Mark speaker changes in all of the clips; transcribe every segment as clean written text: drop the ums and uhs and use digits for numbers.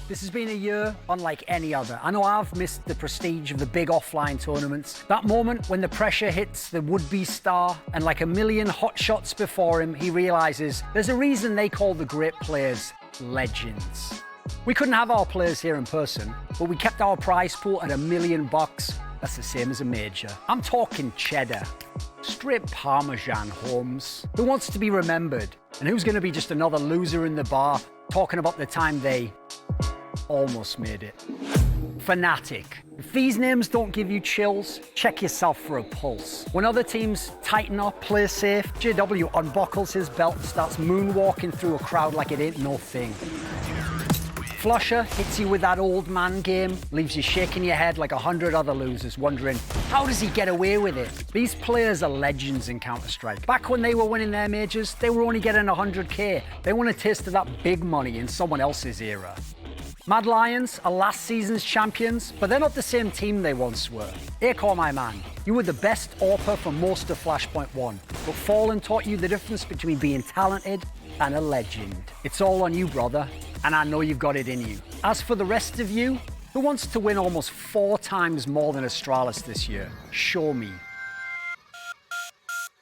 Speaker 1: This has been a year unlike any other. I know I've missed the prestige of the big offline tournaments. That moment when the pressure hits the would-be star and like a million hot shots before him, he realizes there's a reason they call the great players legends. We couldn't have our players here in person, but we kept our prize pool at $1 million. That's the same as a major. I'm talking cheddar. Straight Parmesan, Holmes. Who wants to be remembered? And who's going to be just another loser in the bar talking about the time they almost made it? Fnatic. If these names don't give you chills, check yourself for a pulse. When other teams tighten up, play safe, JW unbuckles his belt and starts moonwalking through a crowd like it ain't no thing. Flusher hits you with that old man game, leaves you shaking your head like 100 other losers, wondering, how does he get away with it? These players are legends in Counter-Strike. Back when they were winning their majors, they were only getting 100K. They want a taste of that big money in someone else's era. Mad Lions are last season's champions, but they're not the same team they once were. A.K.A., my man, you were the best AWPer for most of Flashpoint 1, but Fallen taught you the difference between being talented and a legend. It's all on you, brother, and I know you've got it in you. As for the rest of you, who wants to win almost 4 times more than Astralis this year? Show me.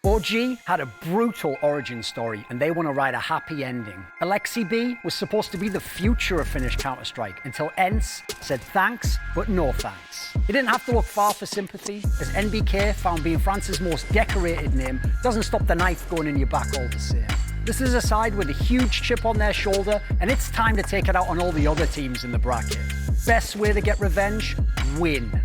Speaker 1: OG had a brutal origin story, and they want to write a happy ending. Alexi B was supposed to be the future of Finnish Counter-Strike until ENCE said thanks, but no thanks. He didn't have to look far for sympathy, as NBK found being France's most decorated name doesn't stop the knife going in your back all the same. This is a side with a huge chip on their shoulder, and it's time to take it out on all the other teams in the bracket. Best way to get revenge? Win.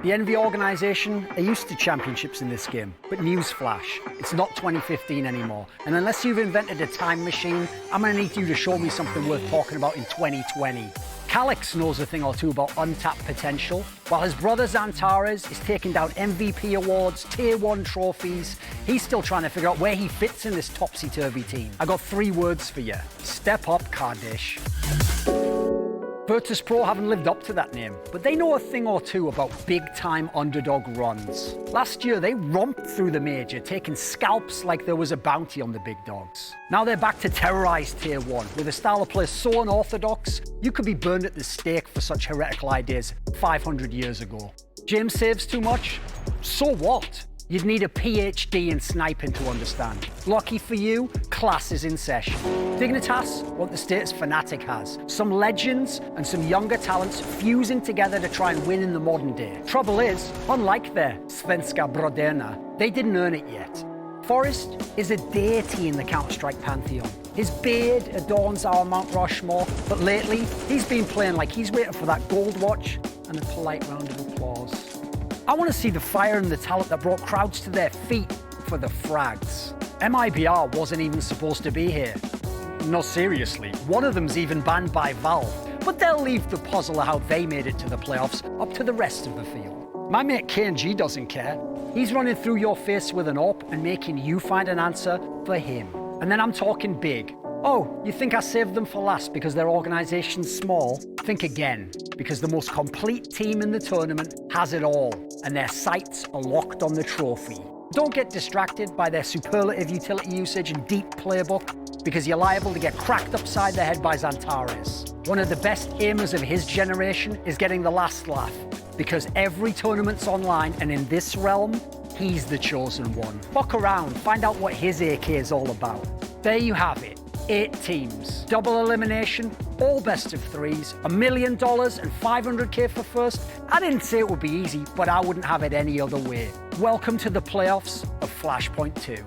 Speaker 1: The Envy organization are used to championships in this game, but newsflash, it's not 2015 anymore. And unless you've invented a time machine, I'm gonna need you to show me something worth talking about in 2020. Calyx knows a thing or two about untapped potential, while his brother Xantares is taking down MVP awards, tier 1 trophies. He's still trying to figure out where he fits in this topsy-turvy team. I got 3 words for you. Step up, Kardish. Virtus.pro haven't lived up to that name, but they know a thing or two about big-time underdog runs. Last year, they romped through the major, taking scalps like there was a bounty on the big dogs. Now they're back to terrorize Tier 1, with a style of play so unorthodox, you could be burned at the stake for such heretical ideas 500 years ago. James saves too much? So what? You'd need a PhD in sniping to understand. Lucky for you, class is in session. Dignitas want the status Fnatic has. Some legends and some younger talents fusing together to try and win in the modern day. Trouble is, unlike their Svenska Broderna, they didn't earn it yet. Forrest is a deity in the Counter-Strike pantheon. His beard adorns our Mount Rushmore, but lately, he's been playing like he's waiting for that gold watch and a polite round of applause. I want to see the fire and the talent that brought crowds to their feet for the frags. MIBR wasn't even supposed to be here. No, seriously, one of them's even banned by Valve, but they'll leave the puzzle of how they made it to the playoffs up to the rest of the field. My mate KiNK doesn't care. He's running through your face with an AWP and making you find an answer for him. And then I'm talking big. Oh, you think I saved them for last because their organization's small? Think again, because the most complete team in the tournament has it all, and their sights are locked on the trophy. Don't get distracted by their superlative utility usage and deep playbook, because you're liable to get cracked upside the head by Xantares. One of the best aimers of his generation is getting the last laugh, because every tournament's online, and in this realm, he's the chosen one. Fuck around, find out what his AK is all about. There you have it. 8 teams, double elimination, all best of 3s, $1 million and 500K for first. I didn't say it would be easy, but I wouldn't have it any other way. Welcome to the playoffs of Flashpoint 2.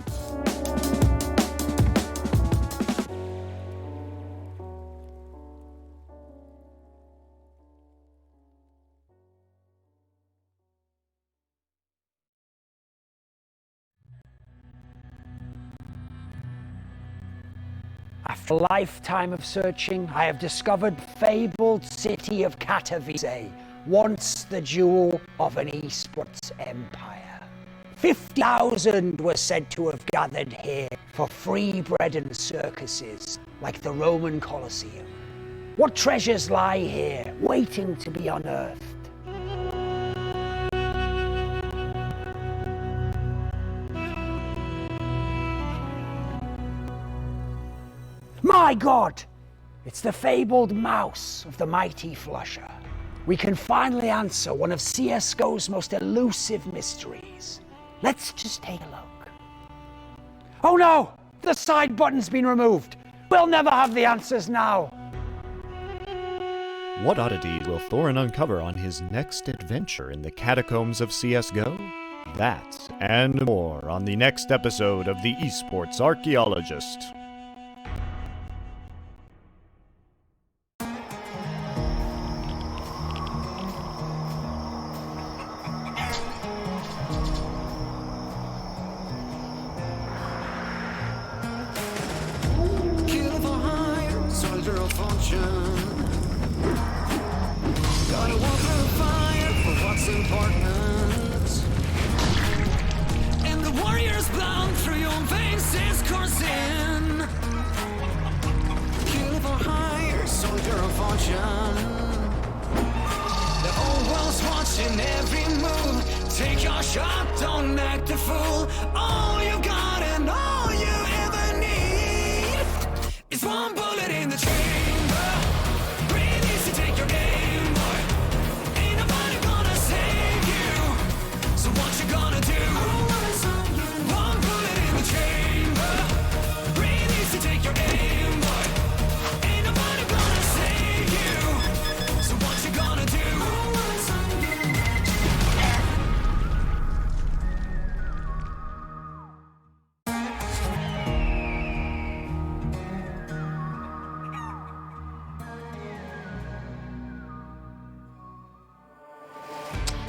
Speaker 1: After a lifetime of searching, I have discovered fabled city of Katowice, once the jewel of an esports empire. 50,000 were said to have gathered here for free bread and circuses, like the Roman Colosseum. What treasures lie here, waiting to be unearthed? My God! It's the fabled mouse of the mighty Flusher. We can finally answer one of CSGO's most elusive mysteries. Let's just take a look. Oh no! The side button's been removed. We'll never have the answers now.
Speaker 2: What oddities will Thorin uncover on his next adventure in the catacombs of CSGO? That and more on the next episode of the Esports Archaeologist.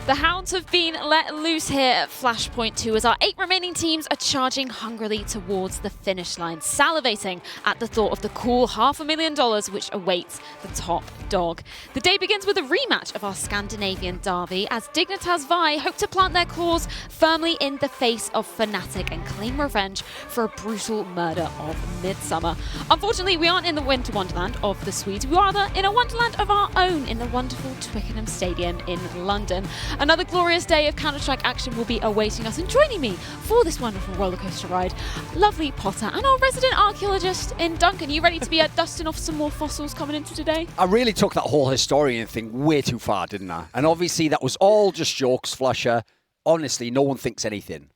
Speaker 3: The hounds have been let loose here at Flashpoint 2 as our 8 remaining teams are charging hungrily towards the finish line, salivating at the thought of the cool $500,000 which awaits the top dog. The day begins with a rematch of our Scandinavian derby as Dignitas Vi hope to plant their claws firmly in the face of Fnatic and claim revenge for a brutal murder of Midsummer. Unfortunately, we aren't in the winter wonderland of the Swedes, we are rather in a wonderland of our own in the wonderful Twickenham Stadium in London. Another glorious day of Counter-Strike action will be awaiting us, and joining me for this wonderful rollercoaster ride, lovely Potter and our resident archaeologist in Dundgren. Are you ready to be dusting off some more fossils coming into today?
Speaker 4: I really took that whole historian thing way too far, didn't I? And obviously that was all just jokes, Flusher. Honestly, no one thinks anything.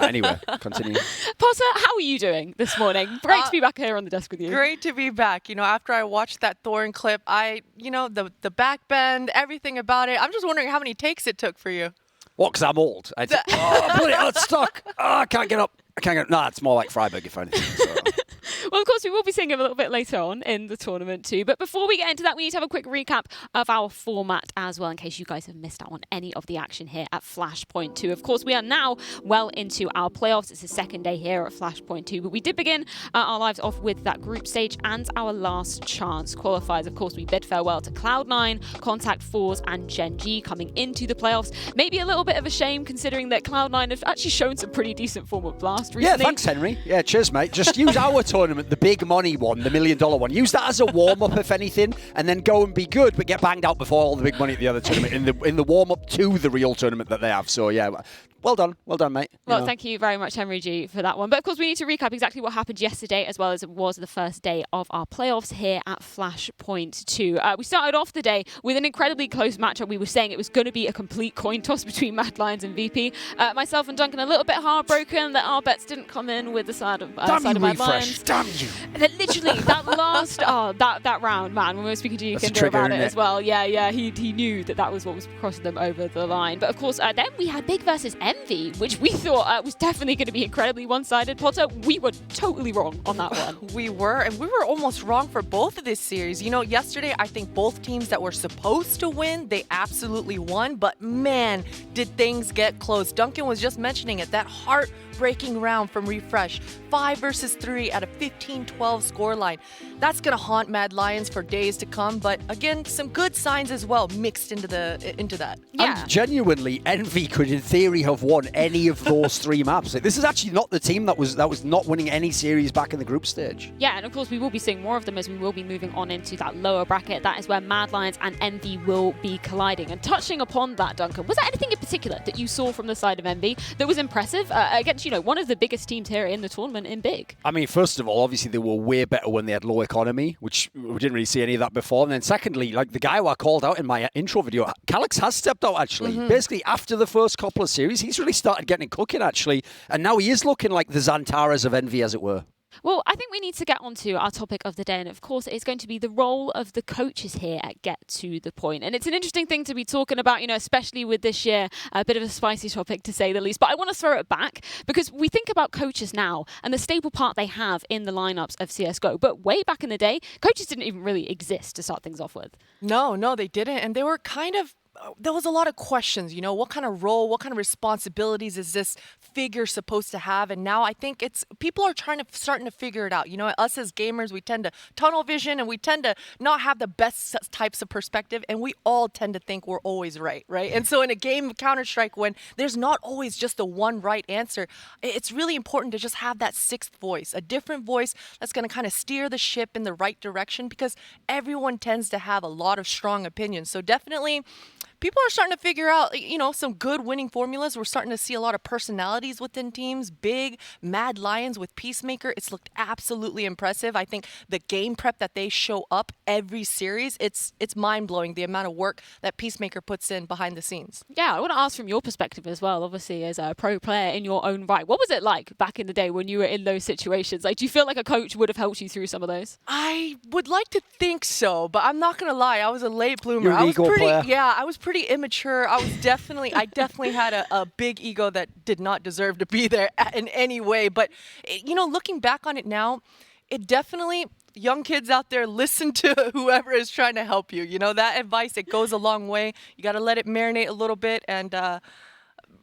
Speaker 4: Anyway, continue.
Speaker 3: Potter, how are you doing this morning? Great to be back here on the desk with you.
Speaker 5: Great to be back. You know, after I watched that Thorin clip, the back bend, everything about it. I'm just wondering how many takes it took for you.
Speaker 4: What, because I'm old? It's stuck. Oh, I can't get up. No, it's more like Freiburg if anything. So.
Speaker 3: Well, of course, we will be seeing him a little bit later on in the tournament too. But before we get into that, we need to have a quick recap of our format as well, in case you guys have missed out on any of the action here at Flashpoint 2. Of course, we are now well into our playoffs. It's the second day here at Flashpoint 2. But we did begin our lives off with that group stage and our last chance qualifiers. Of course, we bid farewell to Cloud9, Contact Force, and Gen G coming into the playoffs. Maybe a little bit of a shame considering that Cloud9 have actually shown some pretty decent form of Blast recently.
Speaker 4: Yeah, thanks, Henry. Yeah, cheers, mate. Just use our tournament, the big money one, the $1 million one. Use that as a warm-up, if anything, and then go and be good, but get banged out before all the big money at the other tournament in the warm-up to the real tournament that they have. So, yeah, well done, mate.
Speaker 3: Well, thank you very much, Henry G, for that one. But of course, we need to recap exactly what happened yesterday, as well as it was the first day of our playoffs here at Flashpoint 2. We started off the day with an incredibly close matchup. We were saying it was going to be a complete coin toss between Mad Lions and VP. Myself and Duncan a little bit heartbroken that our bets didn't come in with the side of Mad Lions.
Speaker 4: Damn you!
Speaker 3: And then literally that last that round, man, when we were speaking to Kinder about it as well. Yeah, he knew that was what was crossing them over the line. But of course, then we had Big versus Envy, which we thought was definitely going to be incredibly one-sided. Potter, we were totally wrong on that one.
Speaker 5: We were, and we were almost wrong for both of this series. You know, yesterday, I think both teams that were supposed to win, they absolutely won. But man, did things get close. Duncan was just mentioning it, that heartbreaking round from Refresh. 5 versus 3 at a 15-12 scoreline. That's going to haunt Mad Lions for days to come. But again, some good signs as well mixed into that.
Speaker 3: Yeah.
Speaker 4: And genuinely, Envy could in theory have won any of those 3 maps. This is actually not the team that was not winning any series back in the group stage.
Speaker 3: Yeah, and of course we will be seeing more of them as we will be moving on into that lower bracket. That is where Mad Lions and Envy will be colliding. And touching upon that, Duncan, was there anything in particular that you saw from the side of Envy that was impressive? Again, against, one of the biggest teams here in the tournament in Big.
Speaker 4: I mean, first of all, obviously they were way better when they had low economy, which we didn't really see any of that before. And then secondly, like the guy who I called out in my intro video, KiNK has stepped out actually. Basically, after the first couple of series, he's really started getting cooking actually. And now he is looking like the Xantaras of Envy, as it were.
Speaker 3: Well, I think we need to get on to our topic of the day, and of course it's going to be the role of the coaches here at Get to the Point. And it's an interesting thing to be talking about, especially with this year, a bit of a spicy topic to say the least. But I want to throw it back because we think about coaches now and the staple part they have in the lineups of CSGO. But way back in the day, coaches didn't even really exist to start things off with.
Speaker 5: No, they didn't. And they were there was a lot of questions, what kind of role, what kind of responsibilities is this figure supposed to have? And now I think people are starting to figure it out. Us as gamers, we tend to tunnel vision and we tend to not have the best types of perspective, and we all tend to think we're always right? And so in a game of Counter-Strike, when there's not always just the one right answer, it's really important to just have that sixth voice, a different voice that's going to kind of steer the ship in the right direction, because everyone tends to have a lot of strong opinions. So definitely, people are starting to figure out, some good winning formulas. We're starting to see a lot of personalities within teams. Big, Mad Lions with Peacemaker. It's looked absolutely impressive. I think the game prep that they show up every series, it's mind-blowing, the amount of work that Peacemaker puts in behind the scenes.
Speaker 3: Yeah, I want to ask from your perspective as well, obviously, as a pro player in your own right. What was it like back in the day when you were in those situations? Like, do you feel like a coach would have helped you through some of those?
Speaker 5: I would like to think so, but I'm not going to lie. I was a late bloomer.
Speaker 4: You're an ego player.
Speaker 5: Yeah, I was pretty immature. I definitely had a big ego that did not deserve to be there in any way. But, looking back on it now, it definitely, young kids out there, listen to whoever is trying to help you. That advice, it goes a long way. You got to let it marinate a little bit, and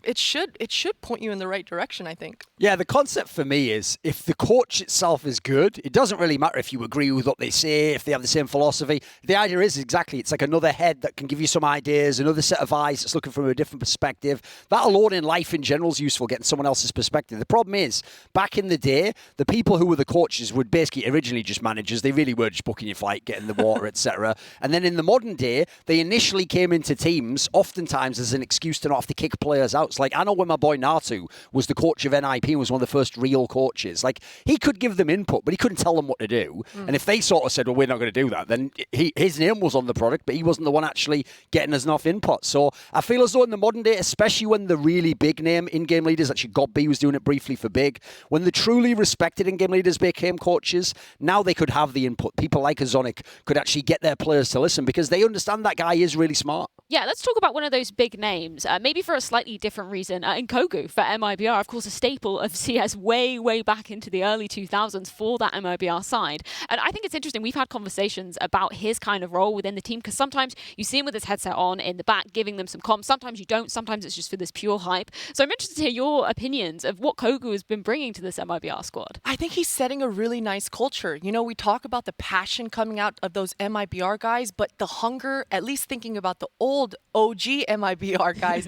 Speaker 5: it should point you in the right direction, I think.
Speaker 4: Yeah, the concept for me is if the coach itself is good, it doesn't really matter if you agree with what they say, if they have the same philosophy. The idea is exactly, it's like another head that can give you some ideas, another set of eyes that's looking from a different perspective. That alone in life in general is useful, getting someone else's perspective. The problem is, back in the day, the people who were the coaches were basically originally just managers. They really were just booking your flight, getting the water, etc. And then in the modern day, they initially came into teams, oftentimes as an excuse to not have to kick players out. It's like, I know when my boy Natu was the coach of NIP and was one of the first real coaches, like he could give them input, but he couldn't tell them what to do. And if they sort of said, well, we're not going to do that, then his name was on the product, but he wasn't the one actually getting us enough input. So I feel as though in the modern day, especially when the really big name in-game leaders, actually GodB was doing it briefly for Big, when the truly respected in-game leaders became coaches, now they could have the input. People like Azonic could actually get their players to listen because they understand that guy is really smart.
Speaker 3: Yeah, let's talk about one of those big names, maybe for a slightly different reason. In Kogu for MIBR, of course, a staple of CS way back into the early 2000s for that MIBR side. And I think it's interesting. We've had conversations about his kind of role within the team because sometimes you see him with his headset on in the back, giving them some comms. Sometimes you don't. Sometimes it's just for this pure hype. So I'm interested to hear your opinions of what Kogu has been bringing to this MIBR squad.
Speaker 5: I think he's setting a really nice culture. We talk about the passion coming out of those MIBR guys, but the hunger, at least thinking about the old OG MIBR guys,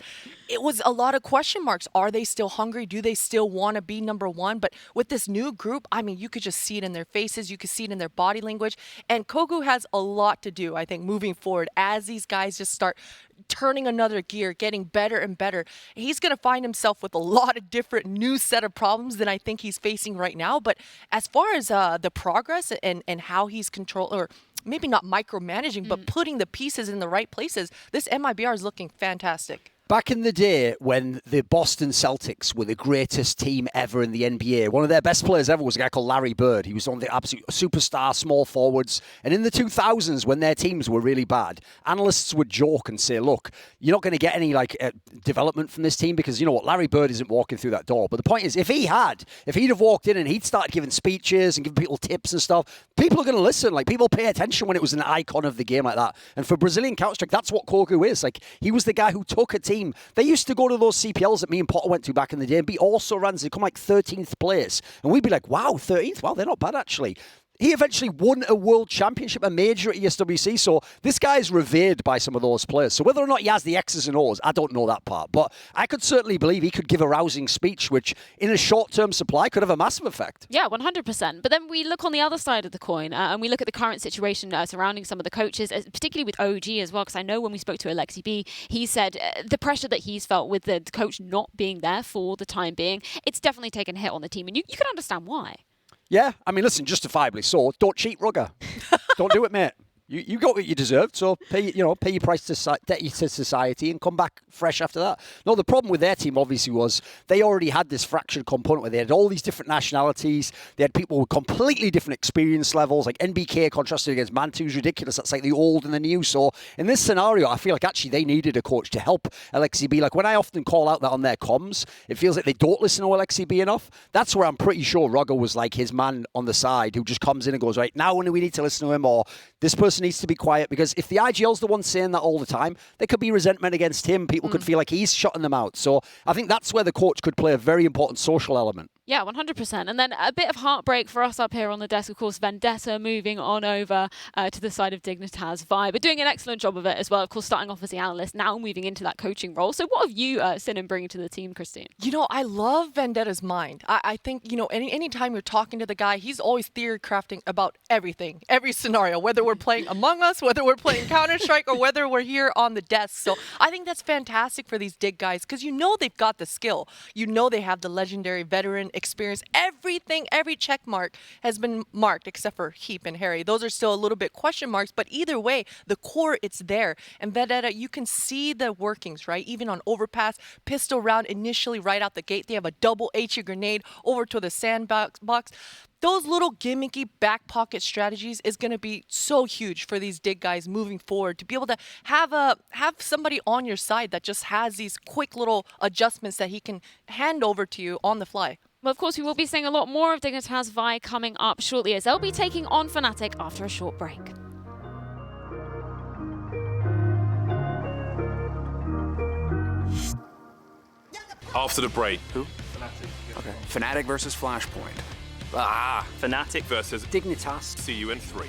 Speaker 5: it was a lot of question marks. Are they still hungry? Do they still want to be number one? But with this new group, I mean, you could just see it in their faces. You could see it in their body language. And Kogu has a lot to do, I think, moving forward as these guys just start turning another gear, getting better and better. He's going to find himself with a lot of different new set of problems than I think he's facing right now. But as far as the progress and how he's controlling, or maybe not micromanaging, but putting the pieces in the right places, this MIBR is looking fantastic.
Speaker 4: Back in the day when the Boston Celtics were the greatest team ever in the NBA, one of their best players ever was a guy called Larry Bird. He was on the absolute superstar small forwards. And in the 2000s, when their teams were really bad, analysts would joke and say, look, you're not going to get any development from this team because you know what, Larry Bird isn't walking through that door. But the point is, if he'd have walked in and he'd started giving speeches and giving people tips and stuff, people are going to listen. Like, people pay attention when it was an icon of the game like that. And for Brazilian Counter-Strike, that's what Kogu is. Like, he was the guy who took a team. They used to go to those CPLs that me and Potter went to back in the day and be also runs. They'd come like 13th place. And we'd be like, wow, 13th? Wow, they're not bad, actually. he eventually won a world championship, a major at ESWC. So this guy is revered by some of those players. So whether or not he has the X's and O's, I don't know that part. But I could certainly believe he could give a rousing speech, which in a short-term supply could have a massive effect.
Speaker 3: Yeah, 100%. But then we look on the other side of the coin and we look at the current situation surrounding some of the coaches, particularly with OG as well, because I know when we spoke to Alexi B, he said the pressure that he's felt with the coach not being there for the time being, it's definitely taken a hit on the team. And you can understand why.
Speaker 4: Yeah, I mean, listen, justifiably so. Don't cheat, Rugger. Don't do it, mate. You got what you deserved, so pay your price to society and come back fresh after that. No, the problem with their team obviously was they already had this fractured component where they had all these different nationalities. They had people with completely different experience levels, like NBK contrasted against Mantu is ridiculous. That's like the old and the new. So in this scenario, I feel like actually they needed a coach to help LXCB. Like when I often call out that on their comms, it feels like they don't listen to LXCB enough. That's where I'm pretty sure Rugger was like his man on the side who just comes in and goes, right, now we need to listen to him, or this person needs to be quiet, because if the IGL's the one saying that all the time, there could be resentment against him. People could feel like he's shutting them out. So I think that's where the coach could play a very important social element.
Speaker 3: Yeah, 100%. And then a bit of heartbreak for us up here on the desk, of course, Vendetta moving on over to the side of Dignitas Vi, but doing an excellent job of it as well. Of course, starting off as the analyst, now moving into that coaching role. So what have you seen and bringing to the team, Christine?
Speaker 5: You know, I love Vendetta's mind. I think, you know, anytime you're talking to the guy, he's always theory crafting about everything, every scenario, whether we're playing Among Us, whether we're playing Counter-Strike, or whether we're here on the desk. So I think that's fantastic for these Dig guys, because you know they've got the skill. You know they have the legendary veteran experience. Everything, every check mark has been marked except for Heath and Harry. Those are still a little bit question marks, but either way, the core, it's there. And Vendetta, you can see the workings, right? Even on overpass, pistol round initially right out the gate. They have a double HE grenade over to the sandbox box. Those little gimmicky back pocket strategies is going to be so huge for these Dig guys moving forward, to be able to have somebody on your side that just has these quick little adjustments that he can hand over to you on the fly.
Speaker 3: Well, of course, we will be seeing a lot more of Dignitas Vi coming up shortly, as they'll be taking on Fnatic after a short break.
Speaker 6: After the break.
Speaker 7: Who? Okay. Fnatic versus Flashpoint.
Speaker 6: Fnatic versus
Speaker 1: Dignitas.
Speaker 6: See you in 3.